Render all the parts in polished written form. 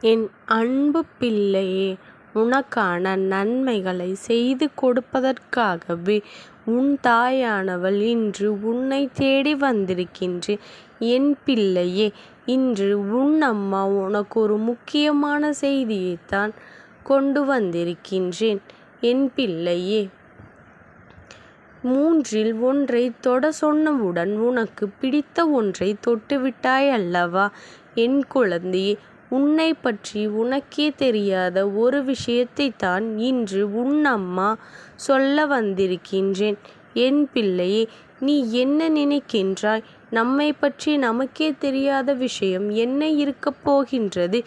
என் அன்பு பிள்ளையே, உனக்கான நன்மைகளை செய்து கொடுப்பதற்காகவே உன் தாயானவள் இன்று உன்னை தேடி வந்திருக்கின்றேன். என் பிள்ளையே, இன்று உன் அம்மா உனக்கு ஒரு முக்கியமான செய்தியைத்தான் கொண்டு வந்திருக்கின்றேன். என் பிள்ளையே, 3இல் ஒன்றை தொட சொன்னவுடன் உனக்கு பிடித்த ஒன்றை தொட்டுவிட்டாய் அல்லவா? என் குழந்தையே, உன்னை பற்றி உனக்கே தெரியாத ஒரு விஷயத்தை தான் இன்று உன் அம்மா சொல்ல வந்திருக்கின்றேன். என் பிள்ளையே, நீ என்ன நினைக்கின்றாய்? நம்மை பற்றி நமக்கே தெரியாத விஷயம் என்ன இருக்கப் போகின்றது?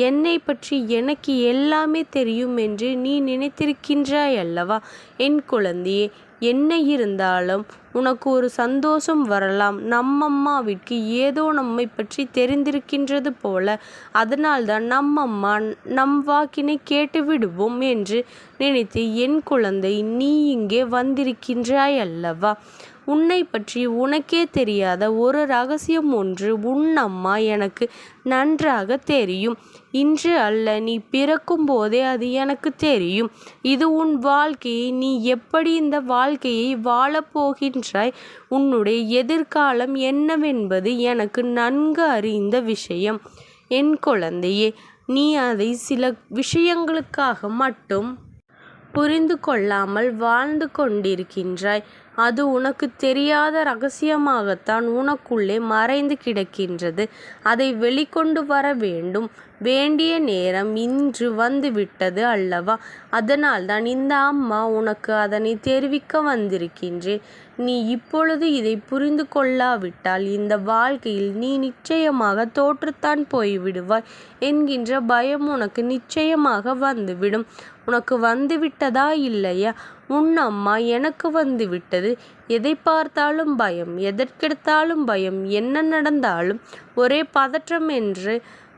என்னை பற்றி எனக்கு எல்லாமே தெரியும் என்று நீ நினைத்திருக்கின்றாய் அல்லவா? என் குழந்தையே, என்ன இருந்தாலும் உனக்கு ஒரு சந்தோஷம் வரலாம். நம்மம்மாவிற்கு ஏதோ நம்மை பற்றி தெரிந்திருக்கின்றது போல. அதனால்தான் நம்மம்மா நம் வாக்கினை கேட்டு விடுவோம் என்று நினைத்து என் குழந்தை நீ இங்கே வந்திருக்கின்றாய் அல்லவா? உன்னை பற்றி உனக்கே தெரியாத ஒரு ரகசியம் ஒன்று உன் அம்மா எனக்கு நன்றாக தெரியும். இன்று அல்ல, நீ பிறக்கும் போதே அது எனக்கு தெரியும். இது உன் வாழ்க்கையை, நீ எப்படி இந்த வாழ்க்கையை வாழப்போகின்றாய், உன்னுடைய எதிர்காலம் என்னவென்பது எனக்கு நன்கு அறிந்த விஷயம். என் குழந்தையே, நீ அதை சில விஷயங்களுக்காக மட்டும் புரிந்து கொள்ளாமல் வாழ்ந்து கொண்டிருக்கின்றாய். அது உனக்கு தெரியாத ரகசியமாகத்தான் உனக்குள்ளே மறைந்து கிடக்கின்றது. அதை வெளிக்கொண்டு வர வேண்டும். வேண்டிய நேரம் இன்று வந்துவிட்டது அல்லவா? அதனால்தான் இந்த அம்மா உனக்கு அதனை தெரிவிக்க வந்திருக்கின்றேன். நீ இப்பொழுது இதை புரிந்து கொள்ளாவிட்டால் இந்த வாழ்க்கையில் நீ நிச்சயமாக தோற்றுத்தான் போய்விடுவாய் என்கின்ற பயம் உனக்கு நிச்சயமாக வந்துவிடும். உனக்கு வந்துவிட்டதா இல்லையா? உன் அம்மா எனக்கு வந்துவிட்டது. எதை பார்த்தாலும் பயம், எதற்கெடுத்தாலும் பயம், என்ன நடந்தாலும் ஒரே பதற்றம் என்று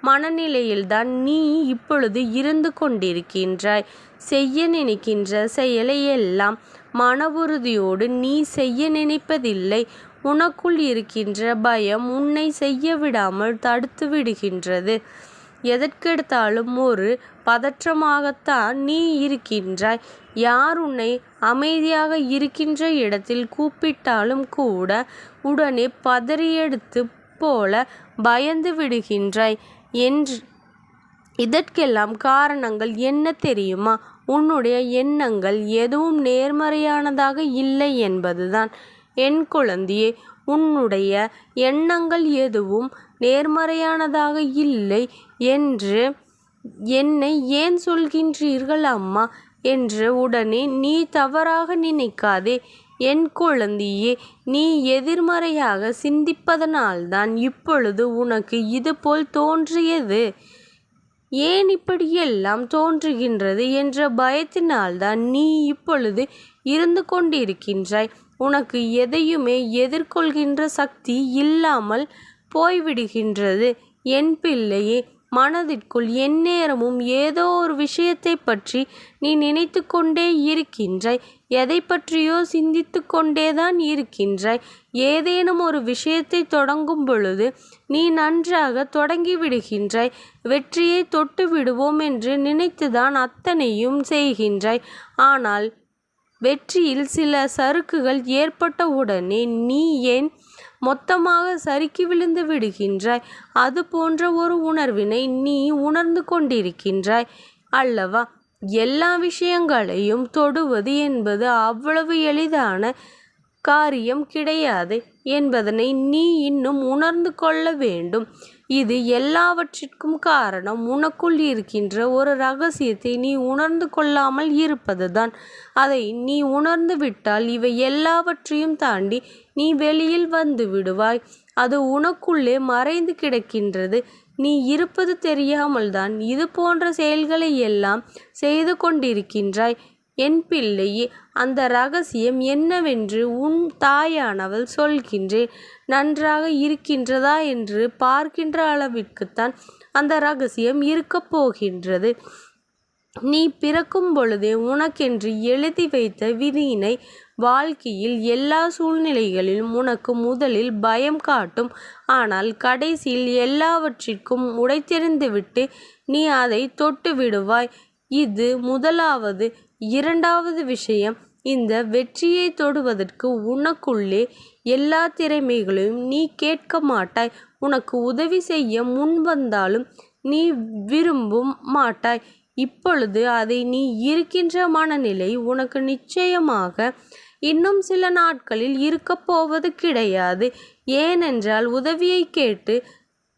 மனநிலையில்தான் நீ இப்பொழுது இருந்து கொண்டிருக்கின்றாய். செய்ய நினைக்கின்ற செயலை எல்லாம் மன உறுதியோடு நீ செய்ய நினைப்பதில்லை. உனக்குள் இருக்கின்ற பயம் உன்னை செய்ய விடாமல் தடுத்து விடுகின்றது. எதற்கெடுத்தாலும் ஒரு பதற்றமாகத்தான் நீ இருக்கின்றாய். யார் உன்னை அமைதியாக இருக்கின்ற இடத்தில் கூப்பிட்டாலும் கூட உடனே பதறியெடுத்து போல பயந்து விடுகின்றாய் என்று. இதற்கெல்லாம் காரணங்கள் என்ன தெரியுமா? உன்னுடைய எண்ணங்கள் எதுவும் நேர்மறையானதாக இல்லை என்பதுதான். என் குழந்தையே, உன்னுடைய எண்ணங்கள் எதுவும் நேர்மறையானதாக இல்லை என்று என்னை ஏன் சொல்கின்றீர்கள் அம்மா என்று உடனே நீ தவறாக நினைக்காதே. என் குழந்தையே, நீ எதிர்மறையாக சிந்திப்பதனால்தான் இப்பொழுது உனக்கு இதுபோல் தோன்றியது. ஏன் இப்படியெல்லாம் தோன்றுகின்றது என்ற பயத்தினால்தான் நீ இப்பொழுது இருந்து கொண்டிருக்கின்றாய். உனக்கு எதையுமே எதிர்கொள்கின்ற சக்தி இல்லாமல் போய்விடுகின்றது. என் பிள்ளையே, மனதிற்குள் எந்நேரமும் ஏதோ ஒரு விஷயத்தை பற்றி நீ நினைத்து கொண்டே இருக்கின்றாய். எதை பற்றியோ சிந்தித்து கொண்டேதான் இருக்கின்றாய். ஏதேனும் ஒரு விஷயத்தை தொடங்கும் பொழுது நீ நன்றாக தொடங்கி விடுகின்றாய். வெற்றியை தொட்டு விடுவோம் என்று நினைத்துதான் அத்தனையும் செய்கின்றாய். ஆனால் வெற்றியில் சில சறுக்குகள் ஏற்பட்டவுடனே நீ ஏன் மொத்தமாக சறுக்கி விழுந்து விடுகின்றாய்? அது போன்ற ஒரு உணர்வினை நீ உணர்ந்து கொண்டிருக்கின்றாய் அல்லவா? எல்லா விஷயங்களையும் தொடுவது என்பது அவ்வளவு எளிதான காரியம் கிடையாது என்பதனை நீ இன்னும் உணர்ந்து கொள்ள வேண்டும். இது எல்லாவற்றிற்கும் காரணம் உனக்குள் இருக்கின்ற ஒரு ரகசியத்தை நீ உணர்ந்து கொள்ளாமல் இருப்பதுதான். அதை நீ உணர்ந்து விட்டால் இவை எல்லாவற்றையும் தாண்டி நீ வெளியில் வந்து விடுவாய். அது உனக்குள்ளே மறைந்து கிடக்கின்றது. நீ இருப்பது தெரியாமல் தான் இது போன்ற செயல்களை எல்லாம் செய்து கொண்டிருக்கின்றாய். என் பிள்ளையே, அந்த ரகசியம் என்னவென்று உன் தாயானவள் சொல்கின்றேன். நன்றாக இருக்கின்றதா என்று பார்க்கின்ற அளவிற்குத்தான் அந்த ரகசியம் இருக்கப் போகின்றது. நீ பிறக்கும் பொழுதே உனக்கென்று எழுதி வைத்த விதியினை வாழ்க்கையில் எல்லா சூழ்நிலைகளிலும் உனக்கு முதலில் பயம் காட்டும். ஆனால் கடைசியில் எல்லாவற்றிற்கும் உடைத்தெறிந்துவிட்டு நீ அதை தொட்டு விடுவாய். இது முதலாவது. இரண்டாவது விஷயம், இந்த வெற்றியை தொடுவதற்கு உனக்குள்ளே எல்லா திறமைகளையும் நீ கேட்க மாட்டாய். உனக்கு உதவி செய்ய முன் வந்தாலும் நீ விரும்பும் மாட்டாய். இப்பொழுது அதை நீ இருக்கின்ற மனநிலை உனக்கு நிச்சயமாக இன்னும் சில நாட்களில் இருக்கப் போவது கிடையாது. ஏனென்றால் உதவியை கேட்டு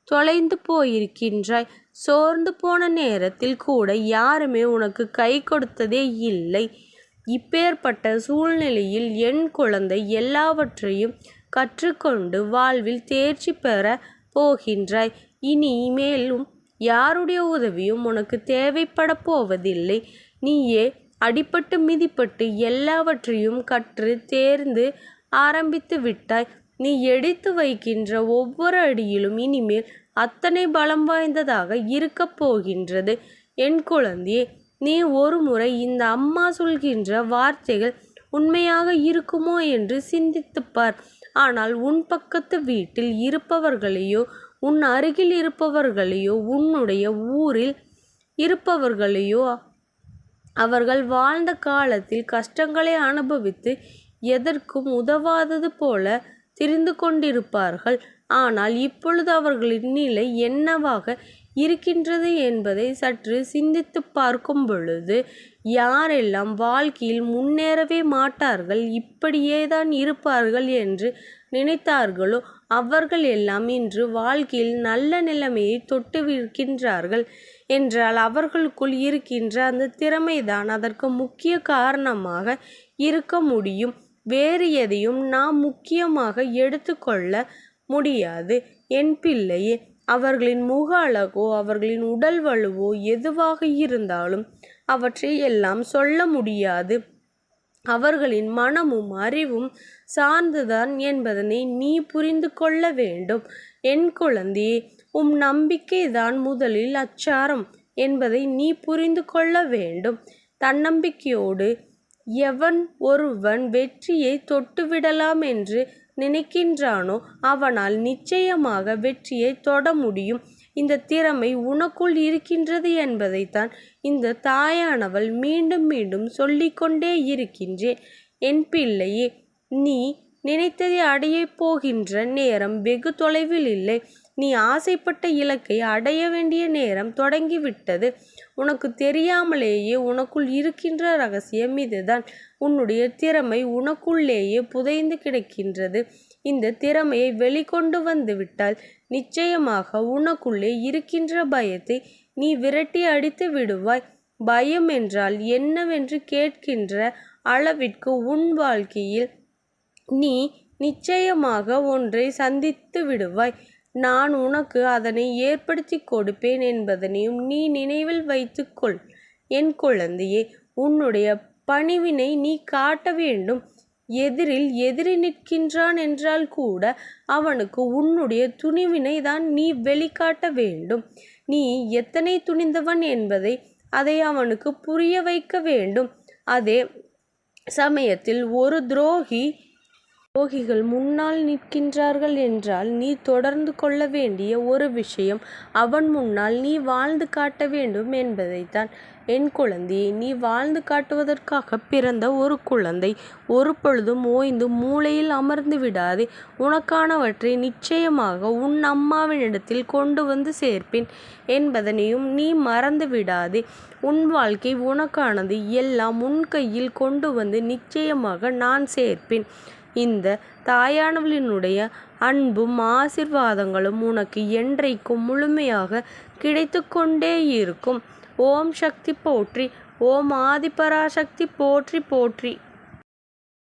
தொலைந்து போயிருக்கின்றாய். சோர்ந்து போன நேரத்தில் கூட யாருமே உனக்கு கை கொடுத்ததே இல்லை. இப்பேற்பட்ட சூழ்நிலையில் என் குழந்தை எல்லாவற்றையும் கற்றுக்கொண்டு வாழ்வில் தேர்ச்சி பெற போகின்றாய். இனிமேலும் யாருடைய உதவியும் உனக்கு தேவைப்பட போவதில்லை. நீயே அடிபட்டு மிதிப்பட்டு எல்லாவற்றையும் கற்று தேர்ந்து ஆரம்பித்து விட்டாய். நீ எடுத்து வைக்கின்ற ஒவ்வொரு அடியிலும் இனிமேல் அத்தனை பலம் வாய்ந்ததாக இருக்கப் போகின்றது. என் குழந்தையே, நீ ஒரு முறை இந்த அம்மா சொல்கின்ற வார்த்தைகள் உண்மையாக இருக்குமோ என்று சிந்தித்துப்பார். ஆனால் உன் பக்கத்து வீட்டில் இருப்பவர்களையோ, உன் அருகில் இருப்பவர்களையோ, உன்னுடைய ஊரில் இருப்பவர்களையோ, அவர்கள் வாழ்ந்த காலத்தில் கஷ்டங்களை அனுபவித்து எதற்கும் உதவாதது போல திரிந்து கொண்டிருப்பார்கள். ஆனால் இப்பொழுது அவர்களின் நிலை என்னவாக இருக்கின்றது என்பதை சற்று சிந்தித்து பார்க்கும் பொழுது, யாரெல்லாம் வாழ்க்கையில் முன்னேறவே மாட்டார்கள், இப்படியேதான் இருப்பார்கள் என்று நினைத்தார்களோ அவர்கள் எல்லாம் இன்று வாழ்க்கையில் நல்ல நிலைமையை தொட்டுவிருக்கின்றார்கள் என்றால் அவர்களுக்குள் இருக்கின்ற அந்த திறமைதான் அதற்கு முக்கிய காரணமாக இருக்க முடியும். வேறு எதையும் நாம் முக்கியமாக எடுத்துக்கொள்ள முடியாது. என் பிள்ளையே, அவர்களின் முக அழகோ அவர்களின் உடல் வலுவோ எதுவாக இருந்தாலும் அவற்றை எல்லாம் சொல்ல முடியாது. அவர்களின் மனமும் அறிவும் சார்ந்துதான் என்பதனை நீ புரிந்து கொள்ள வேண்டும். என் குழந்தையே, நம்பிக்கைதான் முதலில் அச்சாரம் என்பதை நீ புரிந்து கொள்ள வேண்டும். தன்னம்பிக்கையோடு எவன் ஒருவன் வெற்றியை தொட்டுவிடலாம் என்று நினைக்கின்றானோ அவனால் நிச்சயமாக வெற்றியை தொட முடியும். இந்த திறமை உனக்குள் இருக்கின்றது என்பதைத்தான் இந்த தாயானவள் மீண்டும் மீண்டும் சொல்லிக்கொண்டே இருக்கின்றேன். என் பிள்ளையே, நீ நினைத்ததை அடையப் போகின்ற நேரம் வெகு தொலைவில் இல்லை. நீ ஆசைப்பட்ட இலக்கை அடைய வேண்டிய நேரம் தொடங்கிவிட்டது. உனக்கு தெரியாமலேயே உனக்குள் இருக்கின்ற ரகசியம் இதுதான். உன்னுடைய திறமை உனக்குள்ளேயே புதைந்து கிடக்கின்றது. இந்த திறமையை வெளிக்கொண்டு வந்துவிட்டால் நிச்சயமாக உனக்குள்ளே இருக்கின்ற பயத்தை நீ விரட்டி அடித்து விடுவாய். பயம் என்றால் என்னவென்று கேட்கின்ற அளவிற்கு உன் வாழ்க்கையில் நீ நிச்சயமாக ஒன்றை சந்தித்து விடுவாய். நான் உனக்கு அதனை ஏற்படுத்தி கொடுப்பேன் என்பதனையும் நீ நினைவில் வைத்துக்கொள். என் குழந்தையே, உன்னுடைய பணிவினை நீ காட்ட வேண்டும். எதிரி நிற்கின்றான் என்றால் கூட அவனுக்கு உன்னுடைய துணிவினை தான் நீ வெளிக்காட்ட வேண்டும். நீ எத்தனை துணிந்தவன் என்பதை அதை அவனுக்கு புரிய வைக்க வேண்டும். அதே சமயத்தில் ஒரு துரோகிகள் முன்னால் நிற்கின்றார்கள் என்றால் நீ தொடர்ந்து கொள்ள வேண்டிய ஒரு விஷயம், அவன் முன்னால் நீ வாழ்ந்து காட்ட வேண்டும் என்பதைத்தான். என் குழந்தையை, நீ வாழ்ந்து காட்டுவதற்காக பிறந்த ஒரு குழந்தை. ஒரு பொழுதும் ஓய்ந்து மூளையில் அமர்ந்து விடாதே. உனக்கானவற்றை நிச்சயமாக உன் அம்மாவினிடத்தில் கொண்டு வந்து சேர்ப்பேன் என்பதனையும் நீ மறந்து விடாதே. உன் வாழ்க்கை உனக்கானது. எல்லாம் உன் கையில் கொண்டு வந்து நிச்சயமாக நான் சேர்ப்பேன். இந்த தாயானவளினுடைய அன்பும் ஆசிர்வாதங்களும் உனக்கு என்றைக்கும் முழுமையாக கிடைத்து கொண்டே இருக்கும். ஓம் சக்தி போற்றி. ஓம் ஆதிபராசக்தி போற்றி போற்றி.